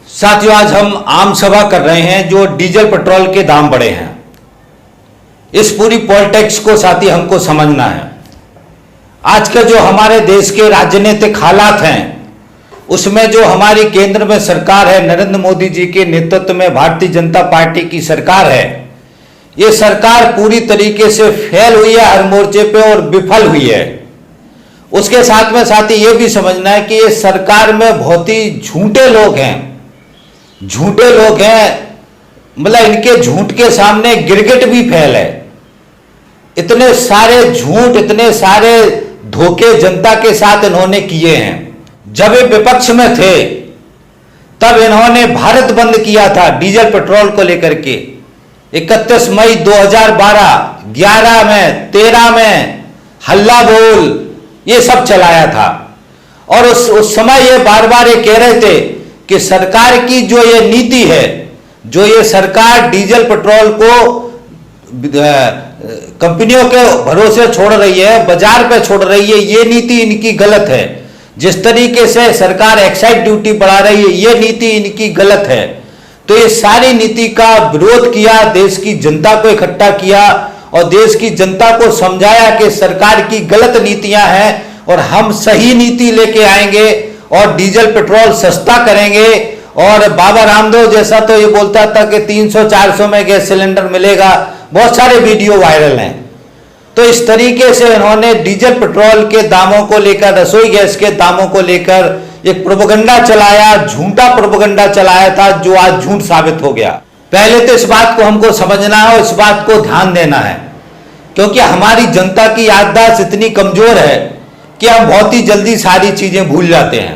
साथियों, आज हम आम सभा कर रहे हैं जो डीजल पेट्रोल के दाम बढ़े हैं। इस पूरी पॉलिटिक्स को साथी हमको समझना है। आज के जो हमारे देश के राजनीतिक हालात हैं उसमें जो हमारी केंद्र में सरकार है, नरेंद्र मोदी जी के नेतृत्व में भारतीय जनता पार्टी की सरकार है, ये सरकार पूरी तरीके से फेल हुई है हर मोर्चे पे और विफल हुई है। उसके साथ में साथी ये भी समझना है कि ये सरकार में बहुत ही झूठे लोग हैं, मतलब इनके झूठ के सामने गिरगिट भी फेल है। इतने सारे झूठ, इतने सारे धोखे जनता के साथ इन्होंने किए हैं। जब ये विपक्ष में थे तब इन्होंने भारत बंद किया था डीजल पेट्रोल को लेकर के। 31 मई 2012, 11 में, 13 में हल्ला बोल ये सब चलाया था। और उस समय ये बार बार ये कह रहे थे कि सरकार की जो ये नीति है, जो ये सरकार डीजल पेट्रोल को कंपनियों के भरोसे छोड़ रही है, बाजार पे छोड़ रही है, ये नीति इनकी गलत है। जिस तरीके से सरकार एक्साइज ड्यूटी बढ़ा रही है, ये नीति इनकी गलत है। तो ये सारी नीति का विरोध किया, देश की जनता को इकट्ठा किया और देश की जनता को समझाया कि सरकार की गलत नीतियां हैं और हम सही नीति लेके आएंगे और डीजल पेट्रोल सस्ता करेंगे। और बाबा रामदेव जैसा तो ये बोलता था कि 300-400 में गैस सिलेंडर मिलेगा, बहुत सारे वीडियो वायरल हैं। तो इस तरीके से इन्होंने डीजल पेट्रोल के दामों को लेकर, रसोई गैस के दामों को लेकर एक प्रोपेगेंडा चलाया, झूठा प्रोपेगेंडा चलाया था जो आज झूठ साबित हो गया। पहले तो इस बात को हमको समझना है और इस बात को ध्यान देना है, क्योंकि हमारी जनता की याददाश्त इतनी कमजोर है कि हम बहुत ही जल्दी सारी चीजें भूल जाते हैं।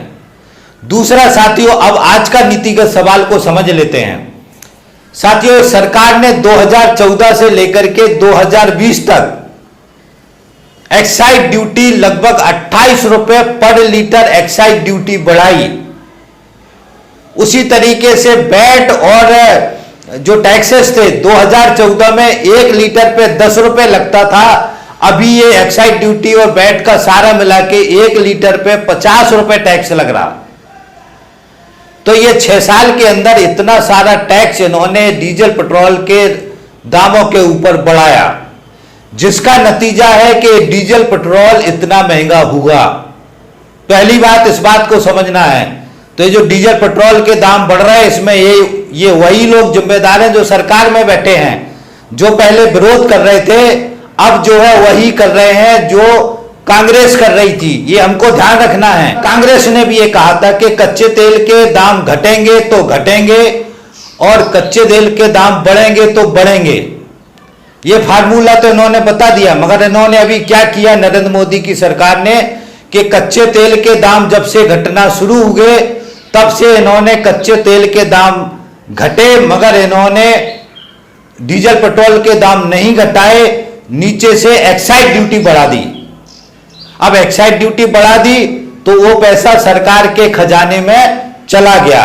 दूसरा साथियों, अब आज का नीतिगत सवाल को समझ लेते हैं। साथियों, सरकार ने 2014 से लेकर के 2020 तक एक्साइज ड्यूटी लगभग 28 रुपए पर लीटर एक्साइज ड्यूटी बढ़ाई। उसी तरीके से वैट और जो टैक्सेस थे, 2014 में 1 लीटर पे 10 रुपए लगता था, अभी ये एक्साइज ड्यूटी और वैट का सारा मिला के 1 लीटर पे 50 रुपए टैक्स लग रहा। तो ये 6 साल के अंदर इतना सारा टैक्स इन्होंने डीजल पेट्रोल के दामों के ऊपर बढ़ाया, जिसका नतीजा है कि डीजल पेट्रोल इतना महंगा हुआ। पहली बात इस बात को समझना है। तो ये जो डीजल पेट्रोल के दाम बढ़ रहे हैं, इसमें ये वही लोग जिम्मेदार हैं जो सरकार में बैठे हैं, जो पहले विरोध कर रहे थे, अब जो है वही कर रहे हैं जो कांग्रेस कर रही थी। ये हमको ध्यान रखना है। कांग्रेस ने भी ये कहा था कि कच्चे तेल के दाम घटेंगे तो घटेंगे और कच्चे तेल के दाम बढ़ेंगे तो बढ़ेंगे। ये फार्मूला तो इन्होंने बता दिया, मगर इन्होंने अभी क्या किया नरेंद्र मोदी की सरकार ने कि कच्चे तेल के दाम जब से घटना शुरू हुए तब से इन्होंने कच्चे तेल के दाम घटे, मगर इन्होंने डीजल पेट्रोल के दाम नहीं घटाए, नीचे से एक्साइज ड्यूटी बढ़ा दी। अब एक्साइज ड्यूटी बढ़ा दी तो वो पैसा सरकार के खजाने में चला गया।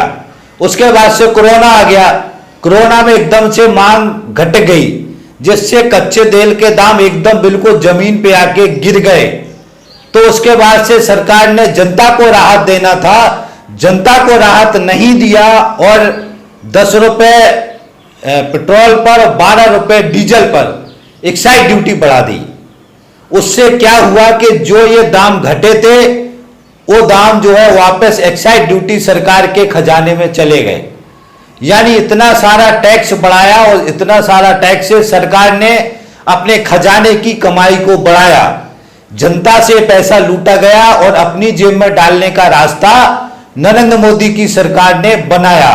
उसके बाद से कोरोना आ गया, कोरोना में एकदम से मांग घट गई, जिससे कच्चे तेल के दाम एकदम बिल्कुल जमीन पे आके गिर गए। तो उसके बाद से सरकार ने जनता को राहत देना था, जनता को राहत नहीं दिया और 10 रुपए पेट्रोल पर, 12 रुपए डीजल पर एक्साइज ड्यूटी बढ़ा दी। उससे क्या हुआ कि जो ये दाम घटे थे वो दाम जो है वापस एक्साइज ड्यूटी सरकार के खजाने में चले गए। यानी इतना सारा टैक्स बढ़ाया और इतना सारा टैक्स से सरकार ने अपने खजाने की कमाई को बढ़ाया, जनता से पैसा लूटा गया और अपनी जेब में डालने का रास्ता नरेंद्र मोदी की सरकार ने बनाया।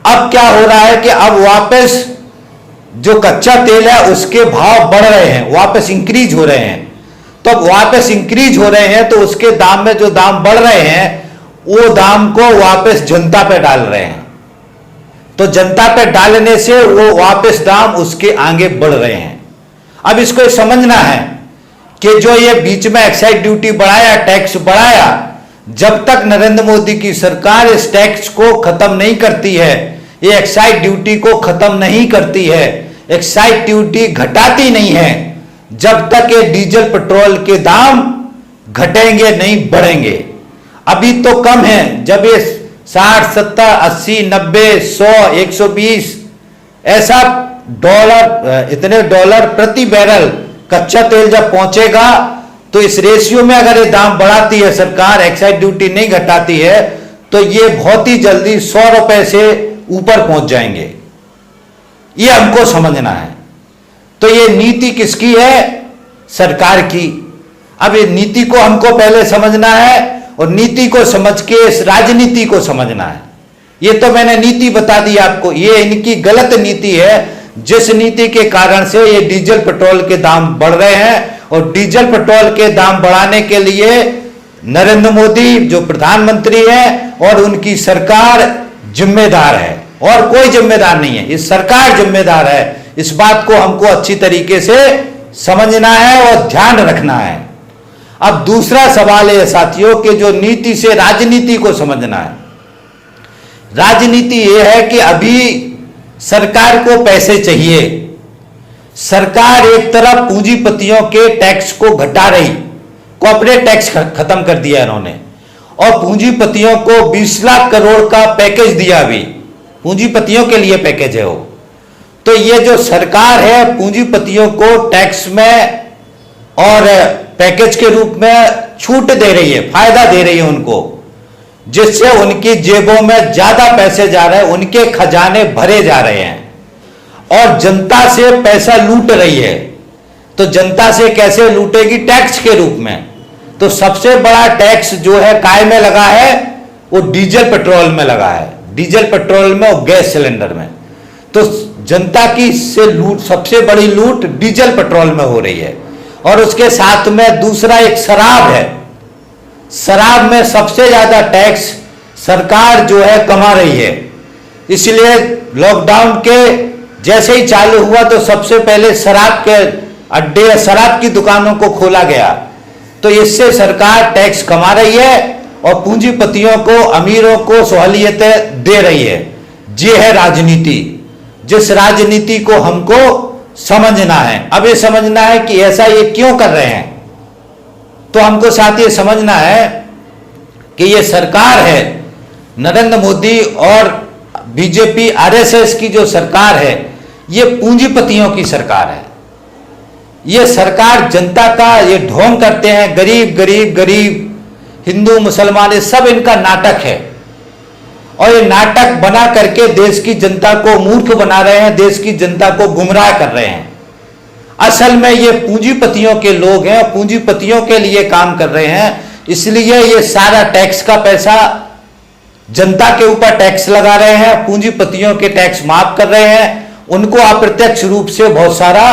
अब क्या हो रहा है कि अब वापस जो कच्चा तेल है उसके भाव बढ़ रहे हैं, वापस इंक्रीज हो रहे हैं। तो वापस इंक्रीज हो रहे हैं तो उसके दाम में जो दाम बढ़ रहे हैं वो दाम को वापस जनता पे डाल रहे हैं। तो जनता पे डालने से वो वापस दाम उसके आगे बढ़ रहे हैं। अब इसको समझना है कि जो ये बीच में एक्साइज ड्यूटी बढ़ाया, टैक्स बढ़ाया, जब तक नरेंद्र मोदी की सरकार इस टैक्स को खत्म नहीं करती है, ये एक्साइज ड्यूटी को खत्म नहीं करती है, एक्साइज ड्यूटी घटाती नहीं है, जब तक ये डीजल पेट्रोल के दाम घटेंगे नहीं, बढ़ेंगे। अभी तो कम है, जब ये 60, 70, 80, 90, 100, 120 ऐसा डॉलर, इतने डॉलर प्रति बैरल कच्चा तेल जब पहुंचेगा तो इस रेशियो में अगर ये दाम बढ़ाती है सरकार, एक्साइज ड्यूटी नहीं घटाती है, तो ये बहुत ही जल्दी 100 रुपए से ऊपर पहुंच जाएंगे। ये हमको समझना है। तो ये नीति किसकी है? सरकार की। अब ये नीति को हमको पहले समझना है और नीति को समझ के इस राजनीति को समझना है। ये तो मैंने नीति बता दी आपको, ये इनकी गलत नीति है, जिस नीति के कारण से ये डीजल पेट्रोल के दाम बढ़ रहे हैं। और डीजल पेट्रोल के दाम बढ़ाने के लिए नरेंद्र मोदी जो प्रधानमंत्री है और उनकी सरकार जिम्मेदार है, और कोई जिम्मेदार नहीं है। इस सरकार जिम्मेदार है। इस बात को हमको अच्छी तरीके से समझना है और ध्यान रखना है। अब दूसरा सवाल है साथियों कि जो नीति से राजनीति को समझना है। राजनीति यह है कि अभी सरकार को पैसे चाहिए। सरकार एक तरफ पूंजीपतियों के टैक्स को घटा रही, कॉर्पोरेट टैक्स खत्म कर दिया इन्होंने, और पूंजीपतियों को 20 लाख करोड़ का पैकेज दिया। अभी पूंजीपतियों के लिए पैकेज है वो। तो ये जो सरकार है पूंजीपतियों को टैक्स में और पैकेज के रूप में छूट दे रही है, फायदा दे रही है उनको, जिससे उनकी जेबों में ज्यादा पैसे जा रहे हैं, उनके खजाने भरे जा रहे हैं और जनता से पैसा लूट रही है। तो जनता से कैसे लूटेगी? टैक्स के रूप में। तो सबसे बड़ा टैक्स जो है काय में लगा है, वो डीजल पेट्रोल में लगा है, डीजल पेट्रोल में और गैस सिलेंडर में। तो जनता की से लूट, सबसे बड़ी लूट डीजल पेट्रोल में हो रही है। और उसके साथ में दूसरा एक शराब है। शराब में सबसे ज्यादा टैक्स सरकार जो है कमा रही है। इसलिए लॉकडाउन के जैसे ही चालू हुआ तो सबसे पहले शराब के अड्डे, शराब की दुकानों को खोला गया। तो इससे सरकार टैक्स कमा रही है और पूंजीपतियों को, अमीरों को सहूलियतें दे रही है। ये है राजनीति, जिस राजनीति को हमको समझना है। अब ये समझना है कि ऐसा ये क्यों कर रहे हैं। तो हमको साथ ये समझना है कि ये सरकार है नरेंद्र मोदी और बीजेपी आरएसएस की जो सरकार है, ये पूंजीपतियों की सरकार है। ये सरकार जनता का ये ढोंग करते हैं। गरीब गरीब गरीब, हिंदू मुसलमान, ये सब इनका नाटक है। और ये नाटक बना करके देश की जनता को मूर्ख बना रहे हैं, देश की जनता को गुमराह कर रहे हैं। असल में ये पूंजीपतियों के लोग हैं, पूंजीपतियों के लिए काम कर रहे हैं। इसलिए ये सारा टैक्स का पैसा जनता के ऊपर टैक्स लगा रहे हैं, पूंजीपतियों के टैक्स माफ कर रहे हैं, उनको अप्रत्यक्ष रूप से बहुत सारा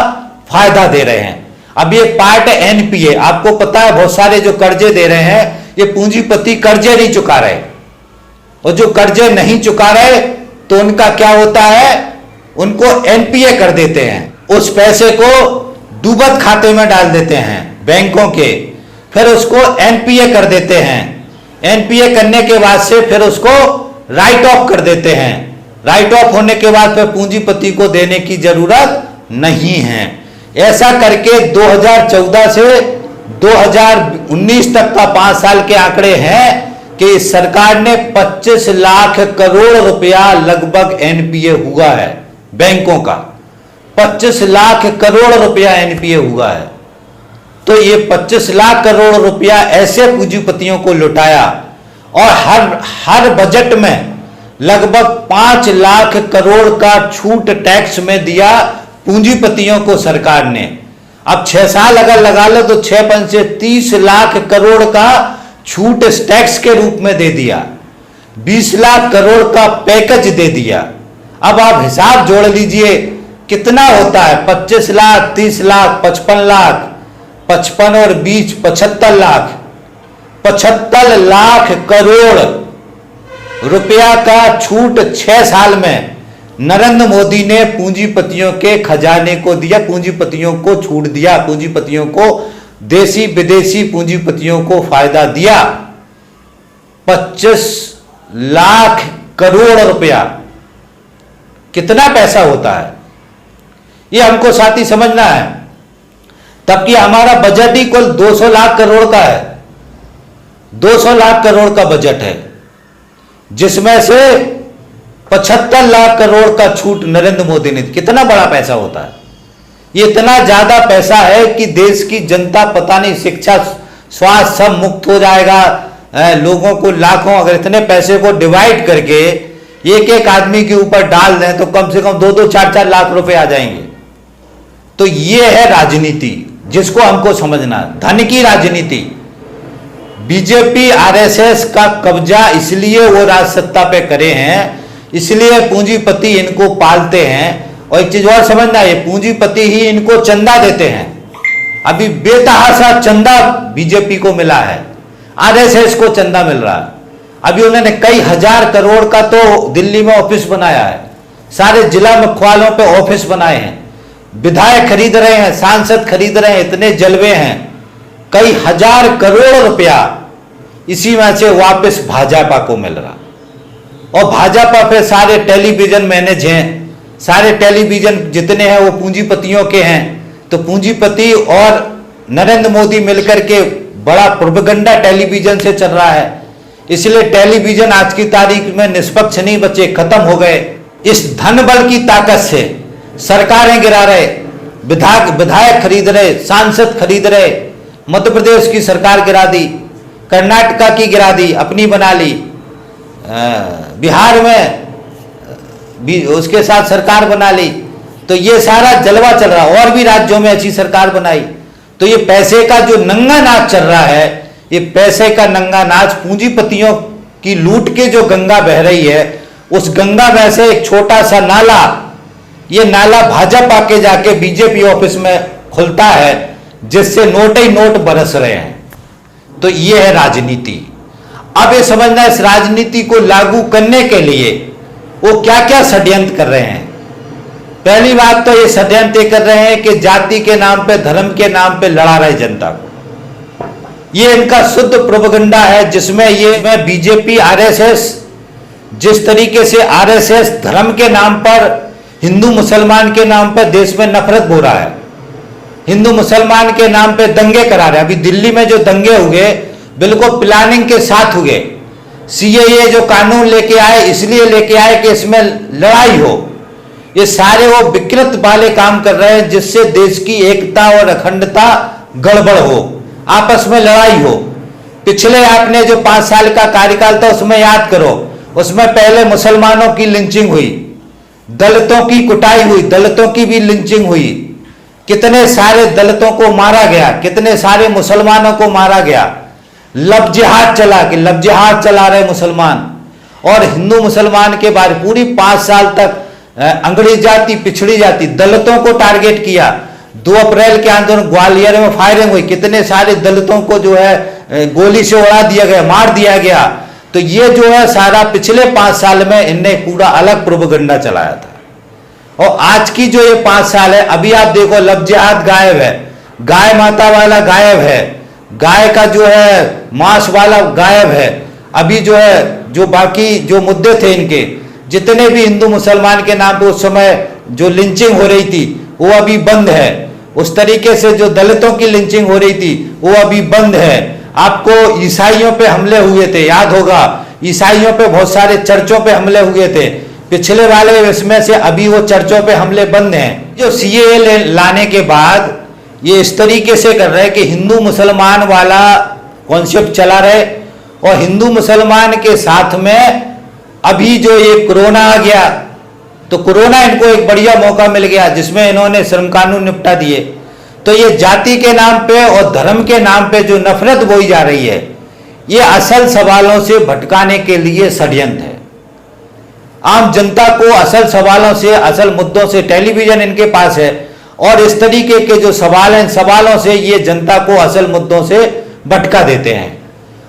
फायदा दे रहे हैं। अब ये पार्ट है एनपीए। आपको पता है बहुत सारे जो कर्जे दे रहे हैं, ये पूंजीपति कर्जे नहीं चुका रहे, और जो कर्जे नहीं चुका रहे तो उनका क्या होता है, उनको एनपीए कर देते हैं। उस पैसे को डूबत खाते में डाल देते हैं बैंकों के, फिर उसको एनपीए कर देते हैं। एनपीए करने के बाद से फिर उसको राइट ऑफ कर देते हैं। राइट ऑफ होने के बाद फिर पूंजीपति को देने की जरूरत नहीं है। ऐसा करके 2014 से 2019 तक का 5 साल के आंकड़े हैं कि सरकार ने 25 लाख करोड़ रुपया लगभग एनपीए हुआ है बैंकों का। 25 लाख करोड़ रुपया एनपीए हुआ है। तो ये 25 लाख करोड़ रुपया ऐसे पूंजीपतियों को लुटाया, और हर बजट में लगभग 5 लाख करोड़ का छूट टैक्स में दिया पूंजीपतियों को सरकार ने। अब 6 साल अगर लगा लो तो 6 से 30 लाख करोड़ का छूट टैक्स के रूप में दे दिया, 20 लाख करोड़ का पैकेज दे दिया। अब आप हिसाब जोड़ लीजिए कितना होता है, 25 लाख, 30 लाख, 55 लाख, 55 और 20, 75 लाख, 75 लाख करोड़ रुपया का छूट 6 साल में नरेंद्र मोदी ने पूंजीपतियों के खजाने को दिया, पूंजीपतियों को छूट दिया, पूंजीपतियों को, देसी विदेशी पूंजीपतियों को फायदा दिया। 25 लाख करोड़ रुपया कितना पैसा होता है, ये हमको साथ ही समझना है। तबकि हमारा बजट ही कुल 200 लाख करोड़ का है, 200 लाख करोड़ का बजट है। जिसमें से 75 लाख करोड़ का छूट नरेंद्र मोदी ने। कितना बड़ा पैसा होता है ये, इतना ज्यादा पैसा है कि देश की जनता पता नहीं शिक्षा स्वास्थ्य सब मुक्त हो जाएगा। लोगों को लाखों, अगर इतने पैसे को डिवाइड करके एक एक आदमी के ऊपर डाल दें तो कम से कम 2-2, 4-4 लाख रुपए आ जाएंगे। तो ये है राजनीति जिसको हमको समझना है, धन की राजनीति। बीजेपी आरएसएस का कब्जा इसलिए वो राज सत्ता पे करे हैं, इसलिए पूंजीपति इनको पालते हैं। और एक चीज और समझना, ये पूंजीपति ही इनको चंदा देते हैं। अभी बेतहाशा चंदा बीजेपी को मिला है, आरएसएस को चंदा मिल रहा है। अभी उन्होंने कई हजार करोड़ का तो दिल्ली में ऑफिस बनाया है, सारे जिला मुख्यालयों पे ऑफिस बनाए हैं, विधायक खरीद रहे हैं, सांसद खरीद रहे हैं, इतने जलवे हैं। कई हजार करोड़ रुपया इसी में से वापस भाजपा को मिल रहा। और भाजपा पे सारे टेलीविजन मैनेज हैं, सारे टेलीविजन जितने हैं वो पूंजीपतियों के हैं। तो पूंजीपति और नरेंद्र मोदी मिलकर के बड़ा प्रोपेगेंडा टेलीविजन से चल रहा है, इसलिए टेलीविजन आज की तारीख में निष्पक्ष नहीं बचे, खत्म हो गए। इस धन बल की ताकत से सरकारें गिरा रहे, विधायक खरीद रहे, सांसद खरीद रहे। मध्य प्रदेश की सरकार गिरा दी, कर्नाटका की गिरा दी, अपनी बना ली, बिहार में भी उसके साथ सरकार बना ली। तो ये सारा जलवा चल रहा, और भी राज्यों में अच्छी सरकार बनाई। तो ये पैसे का जो नंगा नाच चल रहा है, ये पैसे का नंगा नाच, पूंजीपतियों की लूट के जो गंगा बह रही है, उस गंगा में से एक छोटा सा नाला, ये नाला भाजपा के जाके बीजेपी ऑफिस में खुलता है, जिससे नोट ही नोट बरस रहे हैं। तो ये है राजनीति। अब ये समझना, इस राजनीति को लागू करने के लिए वो क्या क्या षड्यंत्र कर रहे हैं। पहली बात तो ये षड्यंत्र कर रहे हैं कि जाति के नाम पे, धर्म के नाम पे लड़ा रहे जनता को। ये इनका शुद्ध प्रोपेगेंडा है, जिसमें ये बीजेपी आरएसएस, जिस तरीके से आरएसएस धर्म के नाम पर, हिंदू मुसलमान के नाम पर देश में नफरत बो रहा है, हिंदू मुसलमान के नाम पे दंगे करा रहे हैं। अभी दिल्ली में जो दंगे हुए बिल्कुल प्लानिंग के साथ हुए। सीएए जो कानून लेके आए, इसलिए लेके आए कि इसमें लड़ाई हो। ये सारे वो विकृत वाले काम कर रहे हैं, जिससे देश की एकता और अखंडता गड़बड़ हो, आपस में लड़ाई हो। पिछले आपने जो 5 साल का कार्यकाल था उसमें याद करो, उसमें पहले मुसलमानों की लिंचिंग हुई, दलितों की कुटाई हुई, दलितों की भी लिंचिंग हुई, कितने सारे दलितों को मारा गया, कितने सारे मुसलमानों को मारा गया। लव जिहाद चला कि लव जिहाद चला रहे मुसलमान। और हिंदू मुसलमान के बारे पूरी 5 साल तक अंग्रेज जाति, पिछड़ी जाति, दलितों को टारगेट किया। 2 अप्रैल के आंदोलन, ग्वालियर में फायरिंग हुई, कितने सारे दलितों को जो है गोली से उड़ा दिया गया, मार दिया गया। तो ये जो है सारा पिछले 5 साल में इनने पूरा अलग प्रोपेगेंडा चलाया था। और आज की जो ये 5 साल है, अभी आप देखो लव जिहाद गायब है, गाय माता वाला गायब है, गाय का जो है मांस वाला गायब है। अभी जो है जो बाकी जो मुद्दे थे इनके, जितने भी हिंदू मुसलमान के नाम पे उस समय जो लिंचिंग हो रही थी वो अभी बंद है। उस तरीके से जो दलितों की लिंचिंग हो रही थी वो अभी बंद है। आपको ईसाइयों पे हमले हुए थे, याद होगा, ईसाइयों पे बहुत सारे चर्चों पे हमले हुए थे पिछले वाले, इसमें से अभी वो चर्चों पे हमले बंद हैं। जो सीएए लाने के बाद ये इस तरीके से कर रहे हैं कि हिंदू मुसलमान वाला कॉन्सेप्ट चला रहे, और हिंदू मुसलमान के साथ में अभी जो ये कोरोना आ गया, तो कोरोना इनको एक बढ़िया मौका मिल गया, जिसमें इन्होंने श्रम कानून निपटा दिए। तो ये जाति के नाम पे और धर्म के नाम पे जो नफरत बोई जा रही है, ये असल सवालों से भटकाने के लिए षड्यंत्र है। आम जनता को असल सवालों से, असल मुद्दों से, टेलीविजन इनके पास है, और इस तरीके के जो सवाल हैं, सवालों से ये जनता को असल मुद्दों से भटका देते हैं।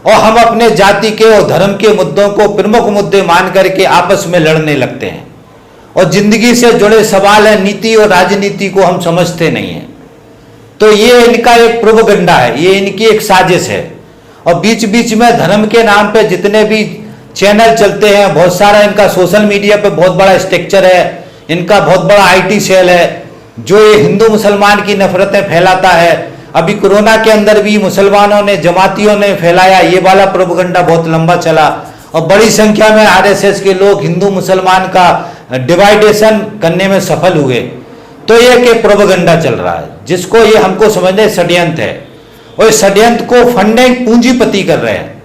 और हम अपने जाति के और धर्म के मुद्दों को प्रमुख मुद्दे मान करके आपस में लड़ने लगते हैं, और जिंदगी से जुड़े सवाल है, नीति और राजनीति को हम समझते नहीं हैं। तो ये इनका एक प्रोपेगेंडा है, ये इनकी एक साजिश है। और बीच बीच में धर्म के नाम पे जितने भी चैनल चलते हैं, बहुत सारा इनका सोशल मीडिया पे बहुत बड़ा स्ट्रक्चर है, इनका बहुत बड़ा आईटी सेल है, जो ये हिंदू मुसलमान की नफरतें फैलाता है। अभी कोरोना के अंदर भी मुसलमानों ने, जमातियों ने फैलाया, ये वाला प्रोपेगेंडा बहुत लंबा चला। और बड़ी संख्या में आरएसएस के लोग हिंदू मुसलमान का डिवाइडेशन करने में सफल हुए। तो ये एक प्रोपेगेंडा चल रहा है जिसको ये हमको समझने षड्यंत्र है, और इस षड्यंत्र को फंडिंग पूंजीपति कर रहे हैं।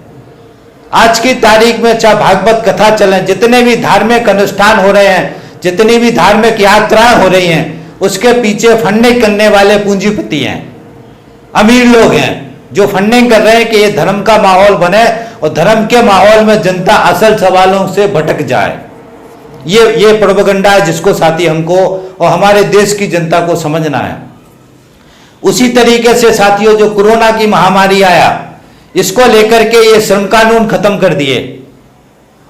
आज की तारीख में चाहे भागवत कथा चले, जितने भी धार्मिक अनुष्ठान हो रहे हैं, जितनी भी धार्मिक यात्राएं हो रही हैं, उसके पीछे फंडिंग करने वाले पूंजीपति हैं, अमीर लोग हैं जो फंडिंग कर रहे हैं कि ये धर्म का माहौल बने और धर्म के माहौल में जनता असल सवालों से भटक जाए। ये प्रोपेगेंडा है जिसको साथी हमको और हमारे देश की जनता को समझना है। उसी तरीके से साथियों, जो कोरोना की महामारी आया, इसको लेकर के ये श्रम कानून खत्म कर दिए,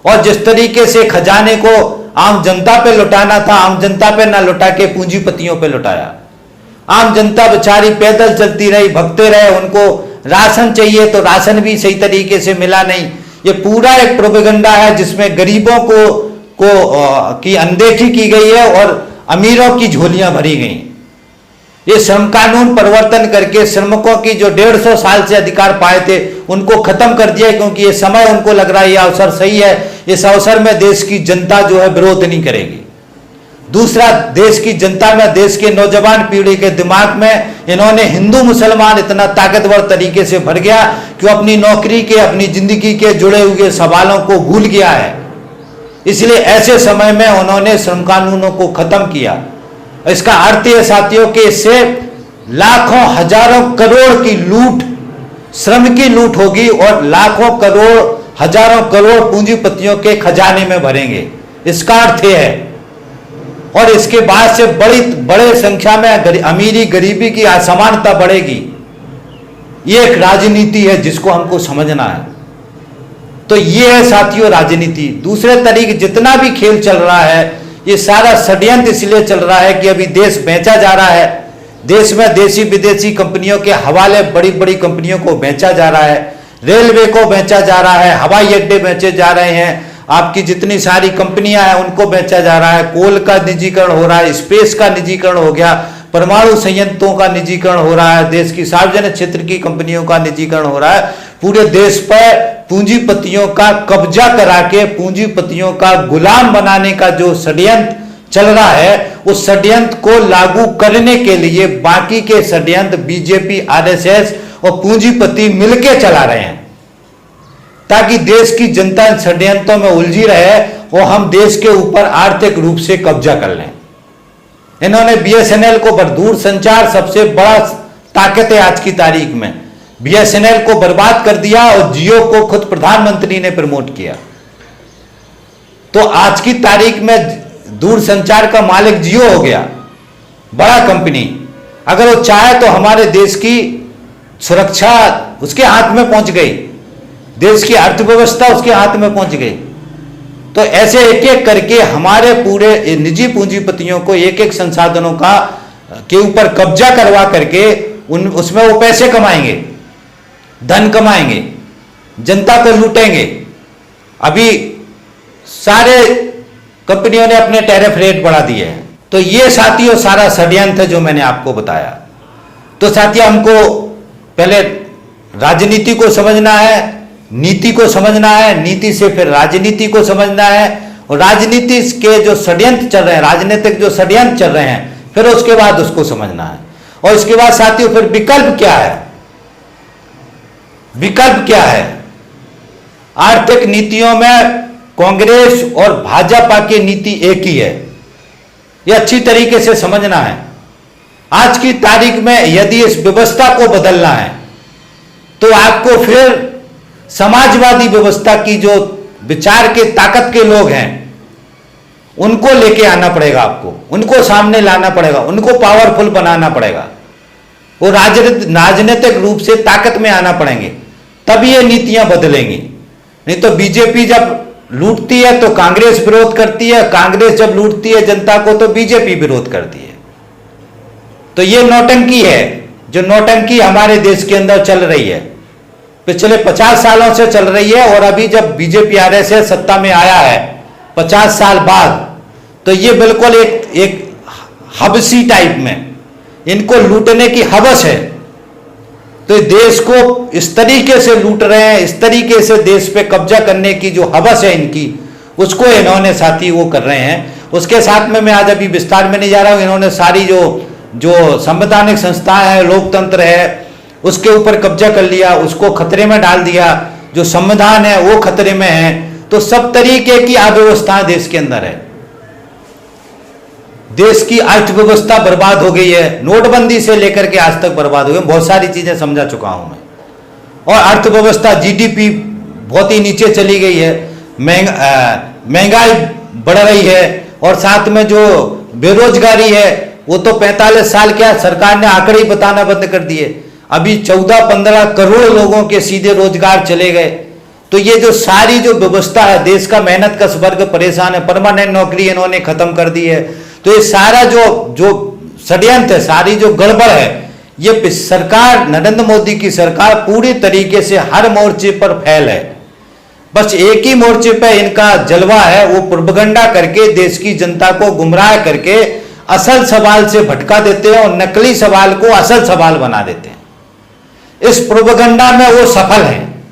और जिस तरीके से खजाने को आम जनता पे लुटाना था, आम जनता पे ना लुटा के पूंजीपतियों पे लुटाया। आम जनता बेचारी पैदल चलती रही, भगते रहे, उनको राशन चाहिए तो राशन भी सही तरीके से मिला नहीं। ये पूरा एक प्रोपेगेंडा है जिसमें गरीबों की अनदेखी की गई है और अमीरों की झोलियां भरी गई। ये श्रम कानून परिवर्तन करके श्रमिकों की जो 150 साल से अधिकार पाए थे उनको खत्म कर दिया, क्योंकि ये समय उनको लग रहा है ये अवसर सही है, इस अवसर में देश की जनता जो है विरोध नहीं करेगी। दूसरा, देश की जनता में, देश के नौजवान पीढ़ी के दिमाग में इन्होंने हिंदू मुसलमान इतना ताकतवर तरीके से भर गया कि अपनी नौकरी के, अपनी जिंदगी के जुड़े हुए सवालों को भूल गया है। इसलिए ऐसे समय में उन्होंने श्रम कानूनों को खत्म किया। इसका अर्थ है साथियों कि इससे लाखों हजारों करोड़ की लूट, श्रम की लूट होगी और लाखों करोड़, हजारों करोड़ पूंजीपतियों के खजाने में भरेंगे। इसका अर्थ यह है, और इसके बाद से बड़े संख्या में अमीरी गरीबी की असमानता बढ़ेगी। ये एक राजनीति है जिसको हमको समझना है। तो ये है साथियों राजनीति। दूसरे तरीके जितना भी खेल चल रहा है, ये सारा षड्यंत्र इसलिए चल रहा है कि अभी देश बेचा जा रहा है। देश में देशी विदेशी कंपनियों के हवाले बड़ी बड़ी कंपनियों को बेचा जा रहा है, रेलवे को बेचा जा रहा है, हवाई अड्डे बेचे जा रहे हैं, आपकी जितनी सारी कंपनियां हैं उनको बेचा जा रहा है, कोल का निजीकरण हो रहा है, स्पेस का निजीकरण हो गया, परमाणु संयंत्रों का निजीकरण हो रहा है, देश की सार्वजनिक क्षेत्र की कंपनियों का निजीकरण हो रहा है। पूरे देश पर पूंजीपतियों का कब्जा करा के पूंजीपतियों का गुलाम बनाने का जो षड्यंत्र चल रहा है, उस षड्यंत्र को लागू करने के लिए बाकी के षड्यंत्र बीजेपी, आरएसएस और पूंजीपति मिलकर चला रहे हैं, ताकि देश की जनता इन षड्यंत्रों में उलझी रहे और हम देश के ऊपर आर्थिक रूप से कब्जा कर लें। इन्होंने बीएसएनएल को, दूर संचार सबसे बड़ा ताकत है आज की तारीख में, बीएसएनएल को बर्बाद कर दिया और जियो को खुद प्रधानमंत्री ने प्रमोट किया। तो आज की तारीख में दूर संचार का मालिक जियो हो गया, बड़ा कंपनी। अगर वो चाहे तो हमारे देश की सुरक्षा उसके हाथ में पहुंच गई, देश की अर्थव्यवस्था उसके हाथ में पहुंच गई। तो ऐसे एक एक करके हमारे पूरे निजी पूंजीपतियों को एक एक संसाधनों के ऊपर कब्जा करवा करके उसमें वो पैसे कमाएंगे, धन कमाएंगे, जनता को लूटेंगे। अभी सारे कंपनियों ने अपने टैरिफ रेट बढ़ा दिए हैं। तो ये साथियों सारा षड्यंत्र है जो मैंने आपको बताया। तो साथियों हमको पहले राजनीति को समझना है, नीति को समझना है, नीति से फिर राजनीति को समझना है, और राजनीति के जो षड्यंत्र चल रहे हैं, राजनीतिक जो षड्यंत्र चल रहे हैं, फिर उसके बाद उसको समझना है। और इसके बाद साथियों फिर विकल्प क्या है, विकल्प क्या है। आर्थिक नीतियों में कांग्रेस और भाजपा की नीति एक ही है, यह अच्छी तरीके से समझना है। आज की तारीख में यदि इस व्यवस्था को बदलना है तो आपको फिर समाजवादी व्यवस्था की जो विचार के ताकत के लोग हैं उनको लेके आना पड़ेगा, आपको उनको सामने लाना पड़ेगा, उनको पावरफुल बनाना पड़ेगा, वो राजनीतिक रूप से ताकत में आना पड़ेंगे, तब ये नीतियां बदलेंगी। नहीं तो बीजेपी जब लूटती है तो कांग्रेस विरोध करती है, कांग्रेस जब लूटती है जनता को तो बीजेपी विरोध करती है। तो ये नौटंकी है, जो नौटंकी हमारे देश के अंदर चल रही है, पिछले 50 सालों से चल रही है। और अभी जब बीजेपी आरएसएस सत्ता में आया है 50 साल बाद, तो ये बिल्कुल एक हबसी टाइप में, इनको लूटने की हवस है। तो देश को इस तरीके से लूट रहे हैं, इस तरीके से देश पे कब्जा करने की जो हवस है इनकी, उसको इन्होंने साथी वो कर रहे हैं। उसके साथ में मैं आज अभी विस्तार में नहीं जा रहा हूं। इन्होंने सारी जो संवैधानिक संस्थाएं है, लोकतंत्र है, उसके ऊपर कब्जा कर लिया, उसको खतरे में डाल दिया। जो संविधान है वो खतरे में है। तो सब तरीके की अव्यवस्था देश के अंदर है। देश की अर्थव्यवस्था बर्बाद हो गई है, नोटबंदी से लेकर के आज तक बर्बाद हो गई। बहुत सारी चीजें समझा चुका हूं मैं। और अर्थव्यवस्था जीडीपी बहुत ही नीचे चली गई है, महंगाई बढ़ रही है, और साथ में जो बेरोजगारी है वो तो 45 साल क्या सरकार ने आंकड़े ही बताना बंद कर दिए। अभी 14-15 करोड़ लोगों के सीधे रोजगार चले गए। तो ये जो सारी जो व्यवस्था है, देश का मेहनत कश वर्ग परेशान है, परमानेंट नौकरी इन्होंने खत्म कर दी है। तो ये सारा जो षड्यंत्र है, सारी जो गड़बड़ है, ये सरकार, नरेंद्र मोदी की सरकार पूरी तरीके से हर मोर्चे पर फैल है। बस एक ही मोर्चे पर इनका जलवा है, वो प्रोपेगेंडा करके देश की जनता को गुमराह करके असल सवाल से भटका देते हैं और नकली सवाल को असल सवाल बना देते हैं। इस प्रोपेगेंडा में वो सफल हैं,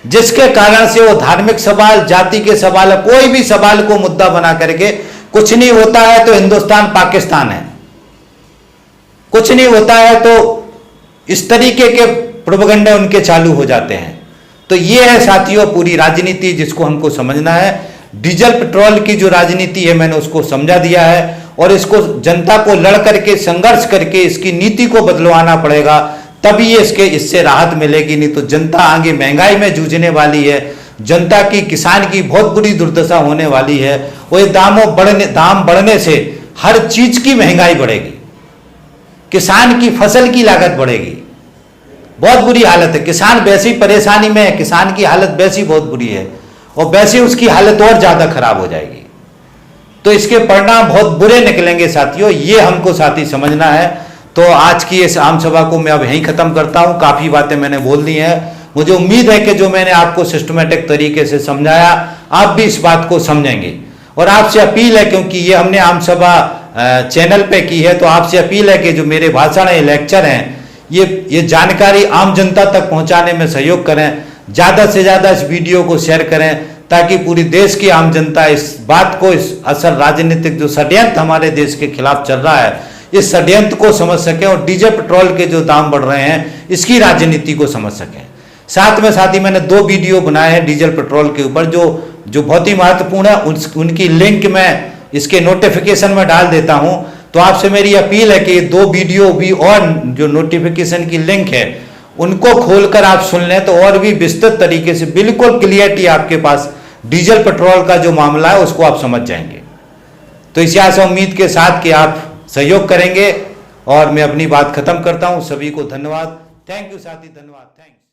जिसके कारण से वो धार्मिक सवाल, जाति के सवाल, कोई भी सवाल को मुद्दा बना करके कुछ नहीं होता है तो हिंदुस्तान पाकिस्तान है, कुछ नहीं होता है तो इस तरीके के प्रोपेगेंडा उनके चालू हो जाते हैं। तो ये है साथियों पूरी राजनीति, जिसको हमको समझना है। डीजल पेट्रोल की जो राजनीति है मैंने उसको समझा दिया है, और इसको जनता को लड़ करके संघर्ष करके इसकी नीति को बदलवाना पड़ेगा, तभी इससे राहत मिलेगी। नहीं तो जनता आगे महंगाई में जूझने वाली है, जनता की, किसान की बहुत बुरी दुर्दशा होने वाली है। और ये दाम बढ़ने से हर चीज की महंगाई बढ़ेगी, किसान की फसल की लागत बढ़ेगी, बहुत बुरी हालत है। किसान वैसे ही परेशानी में है, किसान की हालत वैसी बहुत बुरी है, और वैसे उसकी हालत और ज्यादा खराब हो जाएगी। तो इसके परिणाम बहुत बुरे निकलेंगे साथियों, ये हमको साथी समझना है। तो आज की इस आम सभा को मैं अब यहीं खत्म करता हूं। काफी बातें मैंने बोल दी हैं। मुझे उम्मीद है कि जो मैंने आपको सिस्टमेटिक तरीके से समझाया, आप भी इस बात को समझेंगे। और आपसे अपील है, क्योंकि ये हमने आम सभा चैनल पे की है, तो आपसे अपील है कि जो मेरे भाषण है, लेक्चर हैं, ये जानकारी आम जनता तक पहुंचाने में सहयोग करें। ज्यादा से ज्यादा इस वीडियो को शेयर करें, ताकि पूरी देश की आम जनता इस बात को, इस असल राजनीतिक जो षड्यंत्र हमारे देश के खिलाफ चल रहा है, इस षड्यंत्र को समझ सकें, और डीजल पेट्रोल के जो दाम बढ़ रहे हैं इसकी राजनीति को समझ सकें। साथ में साथ ही मैंने 2 वीडियो बनाए हैं डीजल पेट्रोल के ऊपर, जो बहुत ही महत्वपूर्ण है। उनकी लिंक मैं इसके नोटिफिकेशन में डाल देता हूं। तो आपसे मेरी अपील है कि 2 वीडियो भी और जो नोटिफिकेशन की लिंक है उनको खोलकर आप सुन लें, तो और भी विस्तृत तरीके से बिल्कुल क्लियरिटी आपके पास डीजल पेट्रोल का जो मामला है उसको आप समझ जाएंगे। तो इसी आशा उम्मीद के साथ कि आप सहयोग करेंगे, और मैं अपनी बात खत्म करता हूं। सभी को धन्यवाद। थैंक यू साथी, धन्यवाद, थैंक्स।